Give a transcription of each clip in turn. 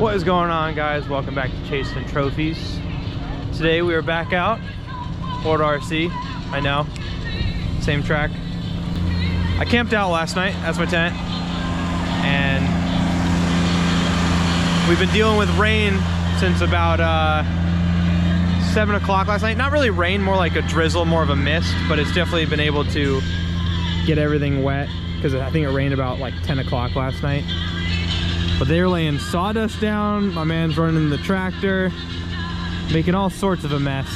What is going on, guys? Welcome back to Chasing Trophies. Today we are back out, Old RC. I know, same track. I camped out last night. That's my tent, and we've been dealing with rain since about 7 o'clock last night. Not really rain, more like a drizzle, more of a mist, but it's definitely been able to get everything wet because I think it rained about like 10 o'clock last night. But they were laying sawdust down. My man's running the tractor, making all sorts of a mess.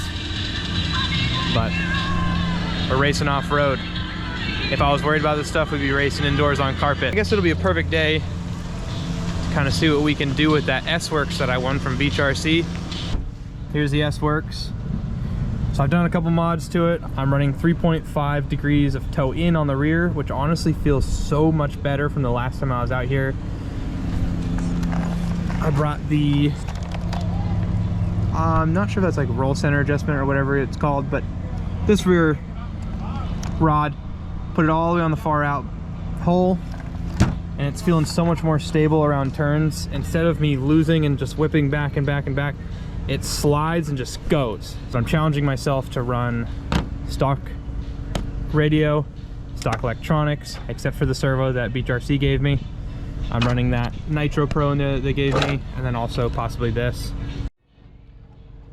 But we're racing off-road. If I was worried about this stuff, we'd be racing indoors on carpet. I guess it'll be a perfect day to kind of see what we can do with that Sworkz that I won from Beach RC. Here's the Sworkz. So I've done a couple mods to it. I'm running 3.5 degrees of toe in on the rear, which honestly feels so much better from the last time I was out here. I brought the, I'm not sure if that's like roll center adjustment or whatever it's called, but this rear rod, put it all the way on the far out hole, and it's feeling so much more stable around turns. Instead of me losing and just whipping back and back and back, it slides and just goes. So I'm challenging myself to run stock radio, stock electronics, except for the servo that Beach RC gave me. I'm running that Nitro Pro in there that they gave me, and then also possibly this.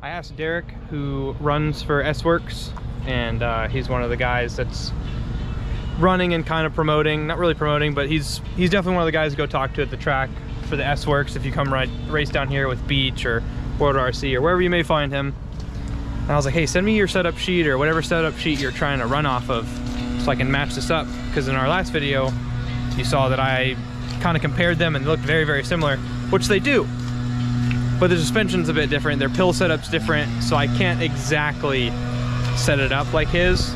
I asked Derek, who runs for Sworkz, and he's one of the guys that's running and kind of promoting, not really promoting, but he's definitely one of the guys to go talk to at the track for the Sworkz if you come race down here with Beach or World RC or wherever you may find him. And I was like, hey, send me your setup sheet or whatever setup sheet you're trying to run off of so I can match this up, because in our last video you saw that I kind of compared them and they looked very, very similar, which they do, but the suspension's a bit different, their pill setup's different, so I can't exactly set it up like his,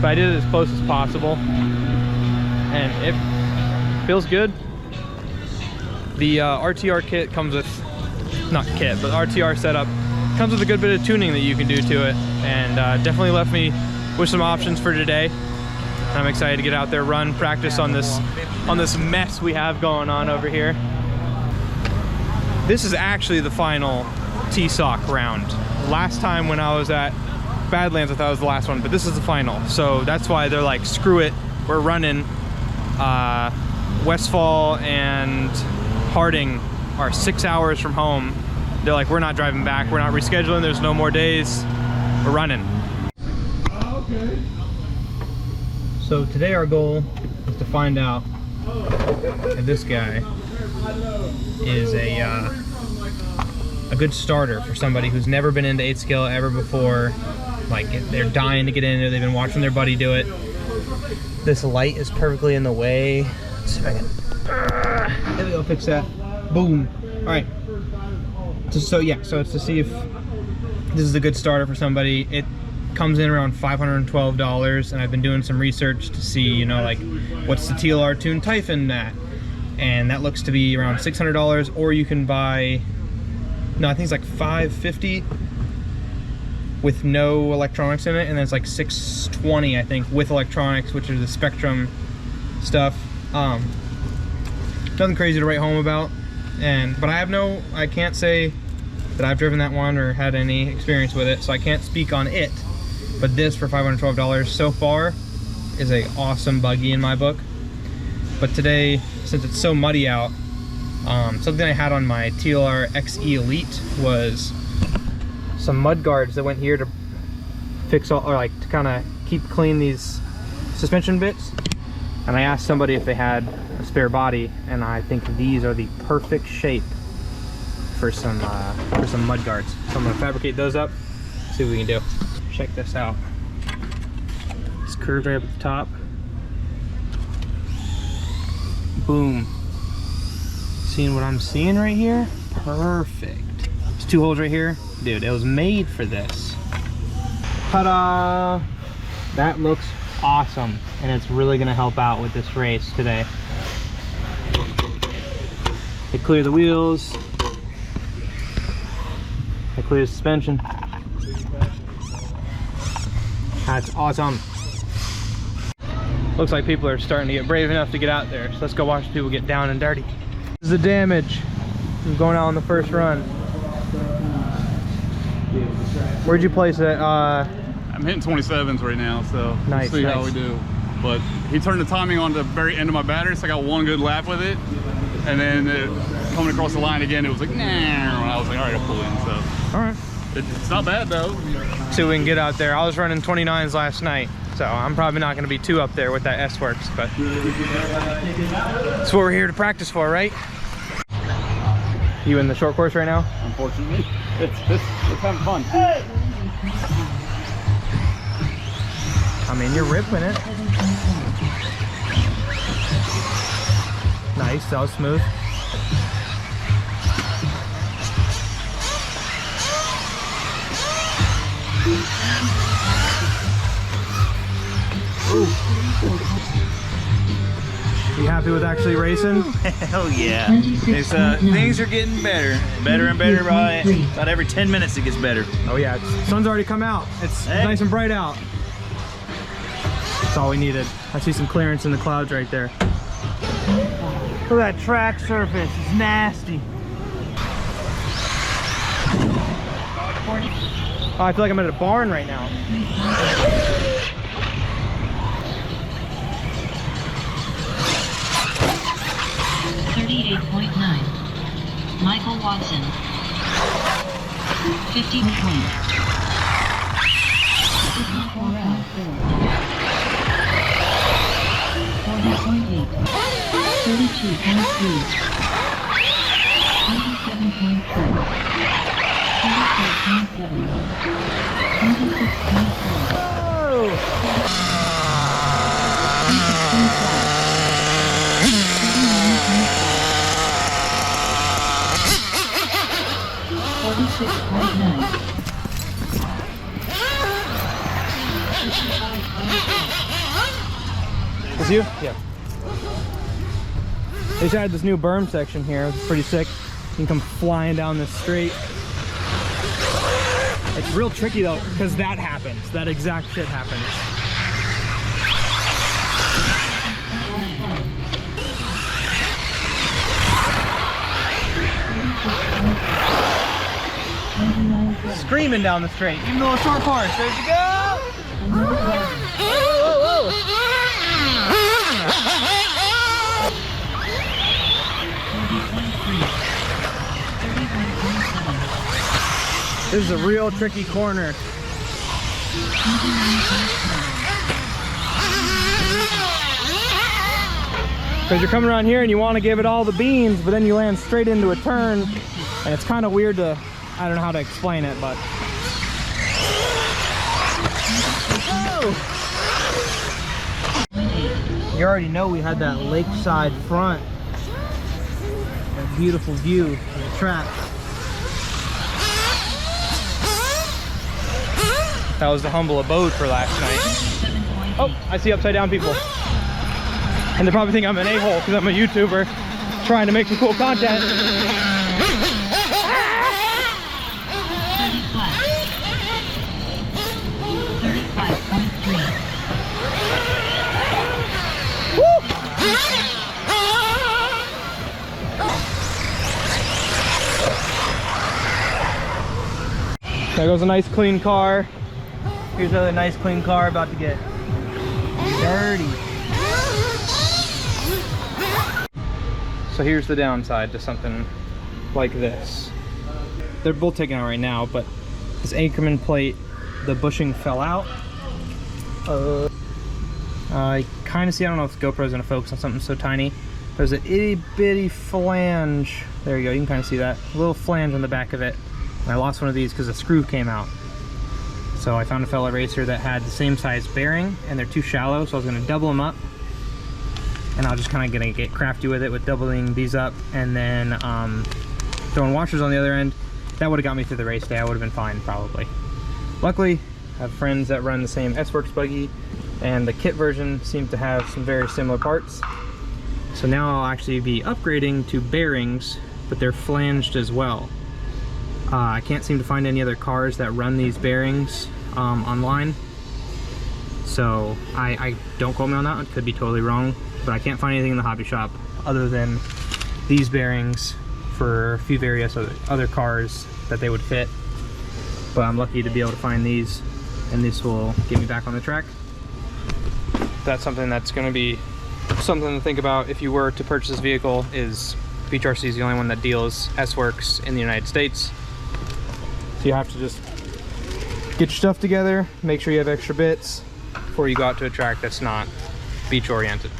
but I did it as close as possible and it feels good. The RTR kit comes with, not kit, but RTR setup comes with a good bit of tuning that you can do to it, and definitely left me with some options for today. I'm excited to get out there, run, practice on this mess we have going on over here. This is actually the final T-Sock round. Last time when I was at Badlands, I thought it was the last one, but this is the final. So that's why they're like, screw it, we're running. Westfall and Harding are 6 hours from home. They're like, we're not driving back, we're not rescheduling, there's no more days, we're running. Okay. So today our goal is to find out if this guy is a good starter for somebody who's never been into 8 scale ever before. Like, they're dying to get in there, they've been watching their buddy do it. This light is perfectly in the way. Let's see if I can, there we go, fix that. Boom. All right. So yeah, so it's to see if this is a good starter for somebody. It comes in around $512, and I've been doing some research to see, you know, like, what's the TLR Tune Typhon at, and that looks to be around $600. Or you can buy, no, I think it's like $550 with no electronics in it, and then it's like $620, I think, with electronics, which is the Spectrum stuff. Nothing crazy to write home about, but I can't say that I've driven that one or had any experience with it, so I can't speak on it. But this for $512 so far is a awesome buggy in my book. But today, since it's so muddy out, something I had on my TLR XE Elite was some mud guards that went here to fix all, or like to kind of keep clean these suspension bits. And I asked somebody if they had a spare body, and I think these are the perfect shape for some mud guards. So I'm gonna fabricate those up, see what we can do. Check this out. It's curved right up at the top. Boom. Seeing what I'm seeing right here? Perfect. There's 2 holes right here. Dude, it was made for this. Ta-da! That looks awesome, and it's really gonna help out with this race today. They clear the wheels. They clear the suspension. That's awesome. Looks like people are starting to get brave enough to get out there, so let's go watch people get down and dirty. This is the damage. I'm going out on the first run. Where'd you place it? I'm hitting 27s right now, so nice, we'll see nice. how we do. But he turned the timing on the very end of my battery, so I got one good lap with it. And then coming across the line again, it was like, nah. And I was like, all right, I'll pull in. So All right. It's not bad though. See what we can get out there. I was running 29s last night, so I'm probably not going to be too up there with that Sworkz, but that's what we're here to practice for, right? You in the short course right now? Unfortunately, it's having fun. I mean, you're ripping it. Nice, that was smooth. Ooh. You happy with actually racing? Hell yeah. It's, things are getting better. Better and better by about every 10 minutes it gets better. Oh yeah, sun's already come out. It's nice and bright out. That's all we needed. I see some clearance in the clouds right there. Look at that track surface, it's nasty. Oh, I feel like I'm at a barn right now. Michael Watson. 50 point. 40.8. 32.3. 27.4. 34.7. 46.9. It's you? Yeah. They just added this new berm section here. It's pretty sick. You can come flying down this straight. It's real tricky though, because that happens. That exact shit happens. Screaming down the straight, even though it's short course. There you go! Whoa, whoa. This is a real tricky corner. Because you're coming around here and you want to give it all the beans, but then you land straight into a turn, and it's kind of weird to, I don't know how to explain it, but. Oh! You already know we had that lakeside front. That beautiful view of the track. That was the humble abode for last night. Oh, I see upside down people. And they probably think I'm an a-hole because I'm a YouTuber trying to make some cool content. There goes a nice clean car. Here's another nice clean car about to get dirty. So here's the downside to something like this. They're both taken out right now, but this Anchorman plate, the bushing fell out. I kind of see, I don't know if the GoPro's gonna focus on something so tiny. There's an itty bitty flange. There you go, you can kind of see that. A little flange on the back of it. And I lost one of these because the screw came out. So I found a fellow racer that had the same size bearing and they're too shallow, so I was gonna double them up. And I was just kind of gonna get crafty with it with doubling these up and then throwing washers on the other end. That would have got me through the race day. I would have been fine probably. Luckily, I have friends that run the same Sworkz buggy and the kit version seems to have some very similar parts. So now I'll actually be upgrading to bearings, but they're flanged as well. I can't seem to find any other cars that run these bearings online. So I don't quote me on that, it could be totally wrong, but I can't find anything in the hobby shop other than these bearings for a few various other cars that they would fit. But I'm lucky to be able to find these, and this will get me back on the track. That's something that's going to be something to think about if you were to purchase this vehicle. Is Beach RC is the only one that deals S-Works in the United States. So you have to just get your stuff together, make sure you have extra bits before you go out to a track that's not beach oriented.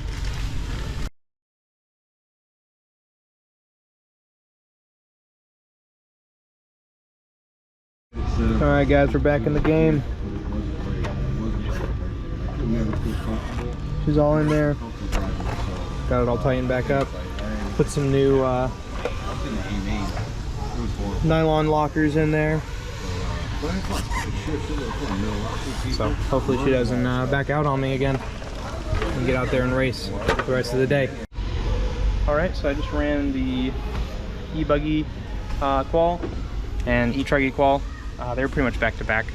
Alright guys, we're back in the game. She's all in there. Got it all tightened back up. Put some new nylon lockers in there. So hopefully she doesn't back out on me again and get out there and race the rest of the day. Alright, so I just ran the e-buggy qual and e-truggy qual. They were pretty much back to back.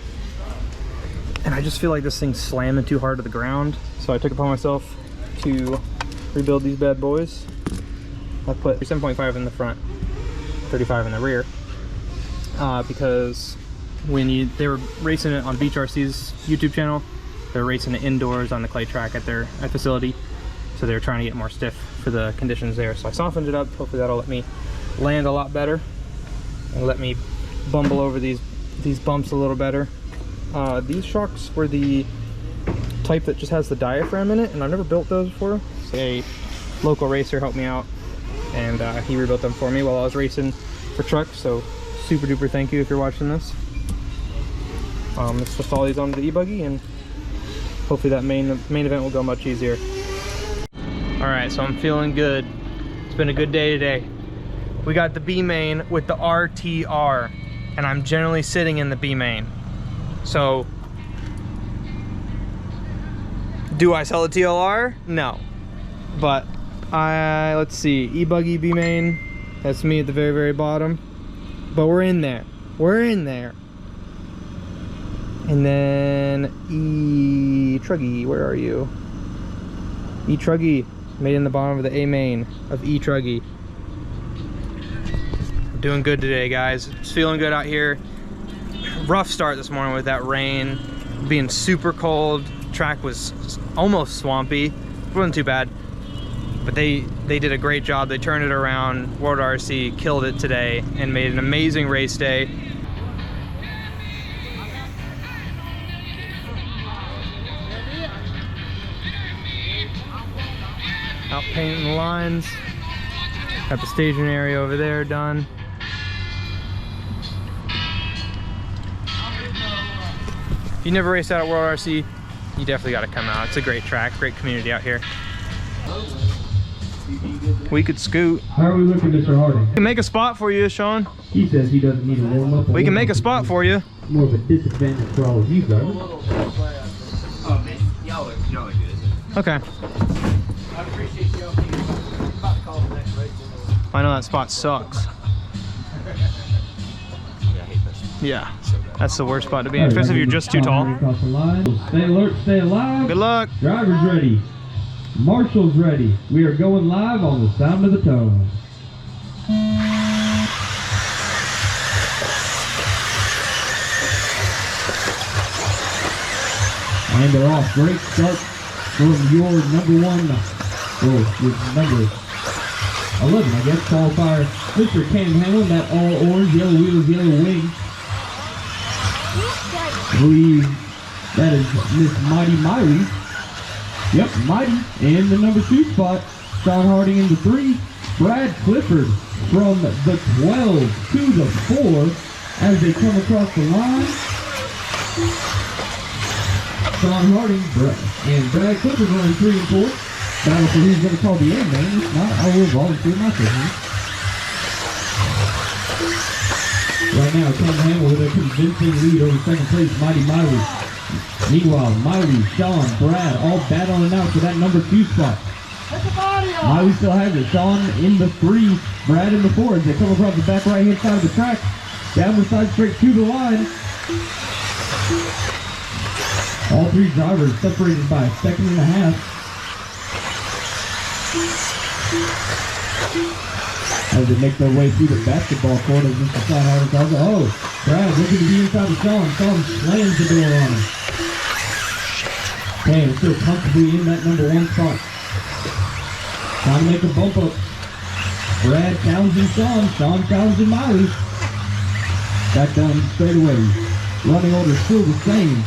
And I just feel like this thing's slamming too hard to the ground. So I took it upon myself to rebuild these bad boys. I put 7.5 in the front, 35 in the rear. Because when they were racing it on Beach RC's YouTube channel, they were racing it indoors on the clay track at their facility. So they were trying to get more stiff for the conditions there. So I softened it up. Hopefully that'll let me land a lot better and let me bumble over these bumps a little better. These shocks were the type that just has the diaphragm in it, and I've never built those before. So a local racer helped me out, and he rebuilt them for me while I was racing for trucks. So super duper thank you if you're watching this. Let's just all these onto the e-buggy, and hopefully that main event will go much easier. All right, so I'm feeling good. It's been a good day today. We got the B main with the RTR, and I'm generally sitting in the B main. So, do I sell the TLR? No. But let's see, e-buggy B main, that's me at the very, very bottom. But we're in there. We're in there. And then e-truggy, where are you? E-truggy, made in the bottom of the A main of e-truggy. Doing good today, guys. It's feeling good out here. Rough start this morning with that rain, being super cold. Track was almost swampy. It wasn't too bad, but they did a great job. They turned it around. World RC killed it today and made an amazing race day. Out painting the lines. Got the staging area over there done. If you never raced out at World RC, you definitely got to come out. It's a great track, great community out here. We could scoot. How are we looking, Mr. Harding? We can make a spot for you, Sean. He says he doesn't need a warm up. We can make a spot for you. More of a disadvantage for all of you guys. Oh man, y'all are good. Okay. I appreciate y'all. I'm about to call the next race. I know that spot sucks. Yeah, I hate this. Yeah, that's the worst spot to be in, especially if you're just too tall. Stay alert, stay alive. Good luck. Driver's ready. Marshal's ready. We are going live on the sound of the tone. And they're off. Great start from your number one, your number 11, I guess, qualifier, Mr. Cam Hamlin, that all orange, yellow wheels, yellow wings. I believe that is Miss Mighty Miley. Yep, Mighty. And the number 2 spot, Sean Harding in the 3, Brad Clifford from the 12 to the 4 as they come across the line. Sean Harding and Brad Clifford running 3 and 4. Battle for who's going to call the end, man. If not, I will volunteer my segment. Right now, Cam Hamlin with a convincing lead over second place, Mighty Miley. Meanwhile, Miley, Sean, Brad, all battling out for that number 2 spot. Miley still has it. Sean in the 3, Brad in the 4 as they come across the back right-hand side of the track. Down the side straight to the line. All 3 drivers separated by a second and a half. As they make their way through the basketball court, as Mr. Sean Harden calls it. Oh, Brad looking to be inside of Sean. Sean slams the door on him. Okay, still comfortably in that number 1 spot. Trying to make a bump up. Brad challenging Sean. Sean challenging Miley. Back down straight away. Running order still the same.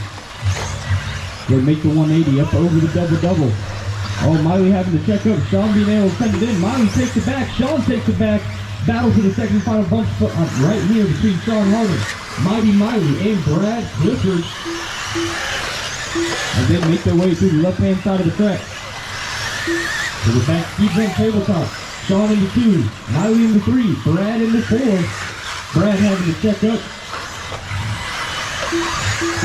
They make the 180 up over the double-double. Oh, Miley having to check up. Sean being able to send it in. Miley takes it back. Sean takes it back. Battle for the second final bump right here between Sean Harden, Mighty Miley, and Brad Clifford. And then make their way through the left-hand side of the track. To the back defense tabletop. Sean into 2. Miley into 3. Brad into 4. Brad having to check up.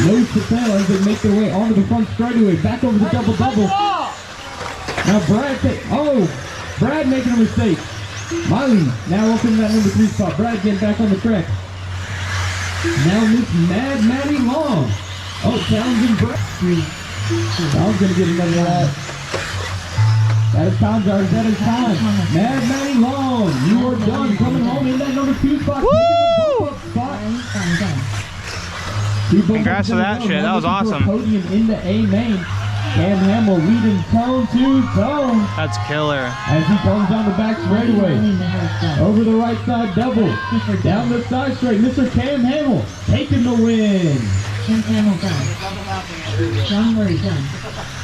No Chappelle as they make their way onto the front straightaway. Back over the double-double. Now Brad making a mistake. Miley now up in that number 3 spot. Brad getting back on the track. Now Miss Mad Maddie Long. Oh, challenging Brad. Sean's gonna get another lap. That is time, Jarvis. That is time. Mad Maddie Long, you are done. Coming home in that number 2 spot. Congrats to that shit. That was awesome. Podium in the A main. Cam Hamill leading toe to toe. That's killer. As he comes down the back straightaway. Over the right side double. Down the side straight. Mr. Cam Hamill taking the win. Cam Hamill done. John Murray done.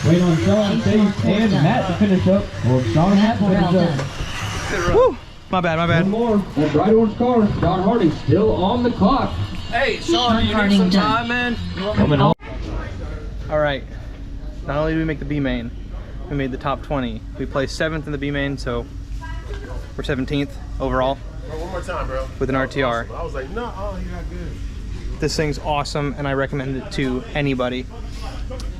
Wait on Sean, Dave, and Matt to finish up. Or Sean and Matt to finish up. Woo! My bad. One more. That bright orange car. John Hardy still on the clock. Hey, Sean, you need some time, man? Coming home. All right. Not only did we make the B main, we made the top 20. We placed 7th in the B main, so we're 17th overall. Bro, one more time, bro. With an RTR. I was like, no, oh, you're not good. This thing's awesome, and I recommend it to anybody.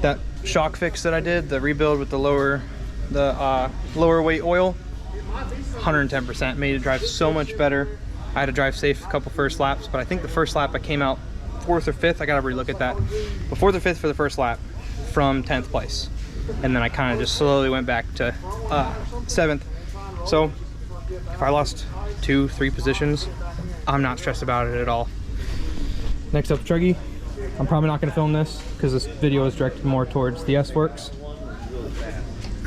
That shock fix that I did, the rebuild with the lower weight oil, 110%. Made it drive so much better. I had to drive safe a couple first laps, but I think the first lap I came out 4th or 5th. I gotta relook at that. But 4th or 5th for the first lap from 10th place. And then I kind of just slowly went back to 7th. So if I lost 2-3 positions, I'm not stressed about it at all. Next up, Truggy. I'm probably not gonna film this because this video is directed more towards the Sworks.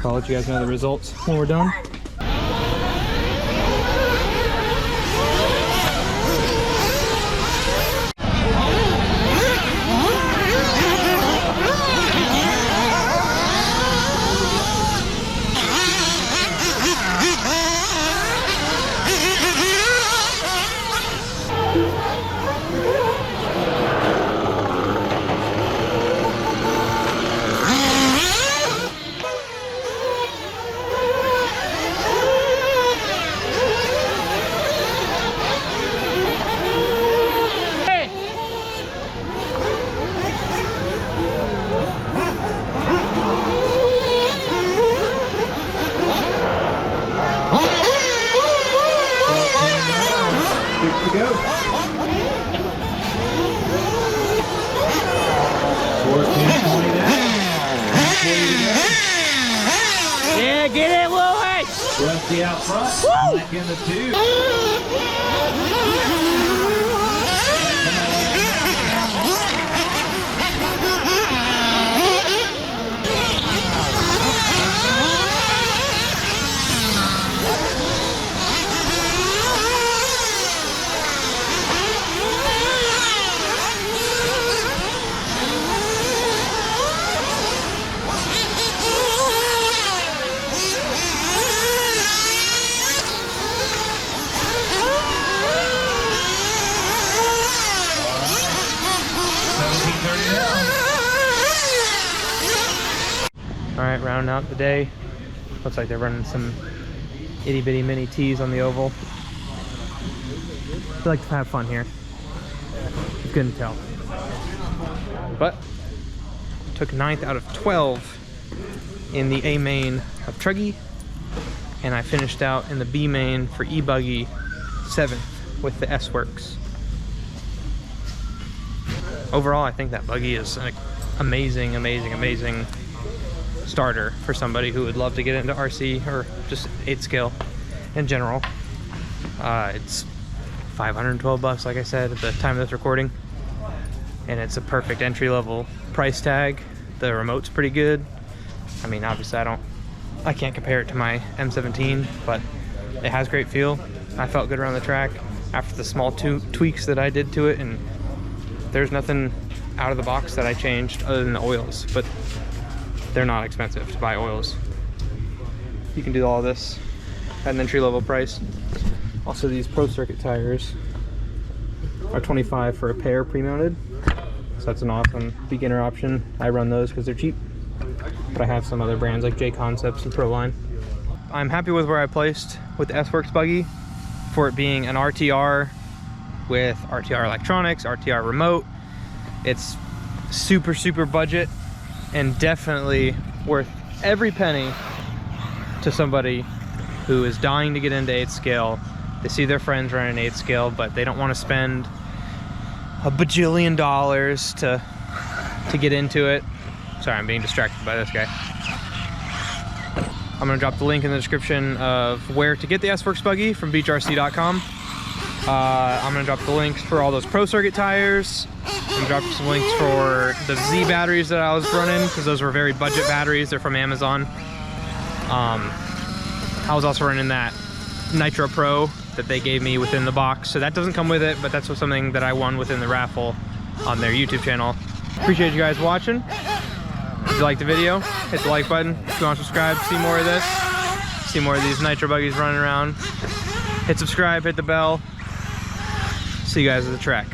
I'll let you guys know the results when we're done. Yeah, get it, Willis! Rusty out front. Woo! Back in the 2. Alright, rounding out the day. Looks like they're running some itty bitty mini tees on the oval. They like to have fun here. You couldn't tell. But took 9th out of 12 in the A main of Truggy, and I finished out in the B main for E-Buggy 7th with the Sworks. Overall, I think that buggy is an amazing, amazing, amazing starter for somebody who would love to get into RC or just 8 scale in general. It's 512 bucks, like I said, at the time of this recording. And it's a perfect entry-level price tag. The remote's pretty good. I mean, obviously I can't compare it to my M17, but it has great feel. I felt good around the track after the small tweaks that I did to it, and there's nothing out of the box that I changed other than the oils, but they're not expensive to buy oils. You can do all this at an entry-level price. Also, these Pro Circuit tires are $25 for a pair pre-mounted, so that's an awesome beginner option. I run those because they're cheap, but I have some other brands like J Concepts and Proline. I'm happy with where I placed with the Sworkz buggy for it being an RTR with RTR electronics, RTR remote. It's super, super budget and definitely worth every penny to somebody who is dying to get into 8th scale. They see their friends running 8th scale, but they don't want to spend a bajillion dollars to get into it. Sorry, I'm being distracted by this guy. I'm gonna drop the link in the description of where to get the Sworkz buggy from beachrc.com. I'm gonna drop the links for all those Pro Circuit tires. I'm gonna drop some links for the Z batteries that I was running, because those were very budget batteries. They're from Amazon. I was also running that Nitro Pro that they gave me within the box, so that doesn't come with it, but that's something that I won within the raffle on their YouTube channel. Appreciate you guys watching. If you liked the video, hit the like button. If you want to subscribe, see more of this, see more of these nitro buggies running around, hit subscribe, hit the bell. See you guys at the track.